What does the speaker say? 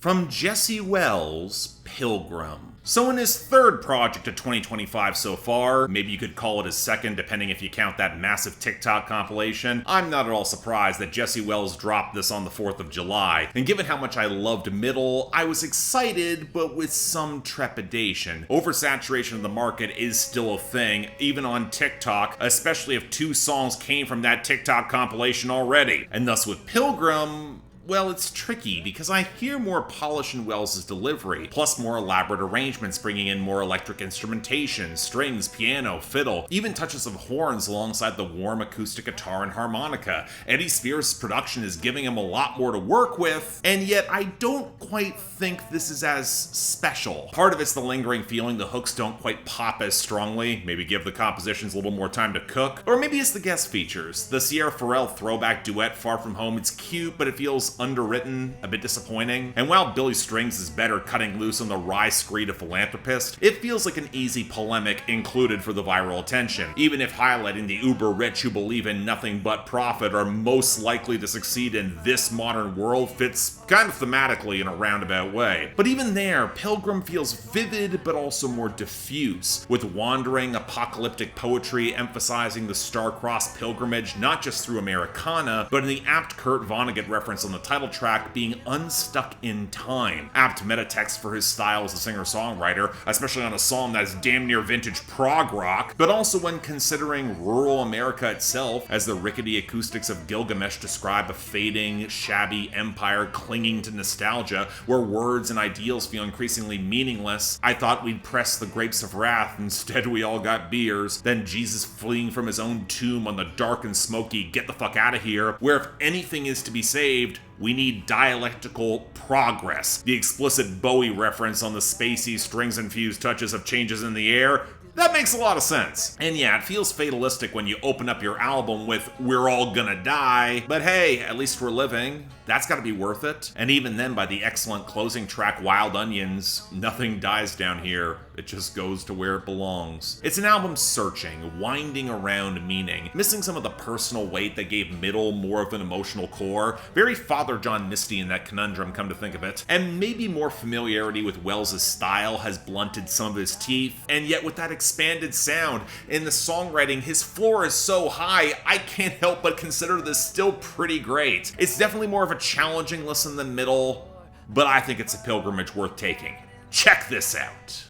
from Jesse Welles Pilgrim. So in his third project of 2025 so far, maybe you could call it his second depending if you count that massive TikTok compilation, I'm not at all surprised that Jesse Welles dropped this on the 4th of July, and given how much I loved Middle, I was excited but with some trepidation. Oversaturation of the market is still a thing, even on TikTok, especially if 2 songs came from that TikTok compilation already. And thus with Pilgrim, well, it's tricky because I hear more polish in Welles' delivery, plus more elaborate arrangements bringing in more electric instrumentation, strings, piano, fiddle, even touches of horns alongside the warm acoustic guitar and harmonica. Eddie Spears' production is giving him a lot more to work with, and yet I don't quite think this is as special. Part of it's the lingering feeling the hooks don't quite pop as strongly, maybe give the compositions a little more time to cook, or maybe it's the guest features. The Sierra Ferrell throwback duet Far From Home, it's cute, but it feels underwritten, a bit disappointing. And while Billy Strings is better cutting loose on the wry screed of Philanthropist, it feels like an easy polemic included for the viral attention, even if highlighting the uber rich who believe in nothing but profit are most likely to succeed in this modern world fits kind of thematically in a roundabout way. But even there, Pilgrim feels vivid but also more diffuse, with wandering apocalyptic poetry emphasizing the star-crossed pilgrimage not just through Americana, but in the apt Kurt Vonnegut reference on the title track being unstuck in time. Apt metatext for his style as a singer-songwriter, especially on a song that's damn near vintage prog rock, but also when considering rural America itself, as the rickety acoustics of Gilgamesh describe a fading, shabby empire clinging to nostalgia, where words and ideals feel increasingly meaningless. I thought we'd press the grapes of wrath, instead we all got beers. Then Jesus fleeing from his own tomb on the dark and smoky get the fuck out of here, where if anything is to be saved, we need dialectical progress. The explicit Bowie reference on the spacey strings-infused touches of changes in the air, that makes a lot of sense. And yeah, it feels fatalistic when you open up your album with "We're all gonna die," but hey, at least we're living. That's gotta be worth it. And even then, by the excellent closing track Wild Onions, nothing dies down here, it just goes to where it belongs. It's an album searching, winding around meaning, missing some of the personal weight that gave Middle more of an emotional core, very Father John Misty in that conundrum, come to think of it, and maybe more familiarity with Welles' style has blunted some of his teeth, and yet with that expanded sound in the songwriting, his floor is so high, I can't help but consider this still pretty great. It's definitely more of a challenging listen than Middle, but I think it's a pilgrimage worth taking. Check this out.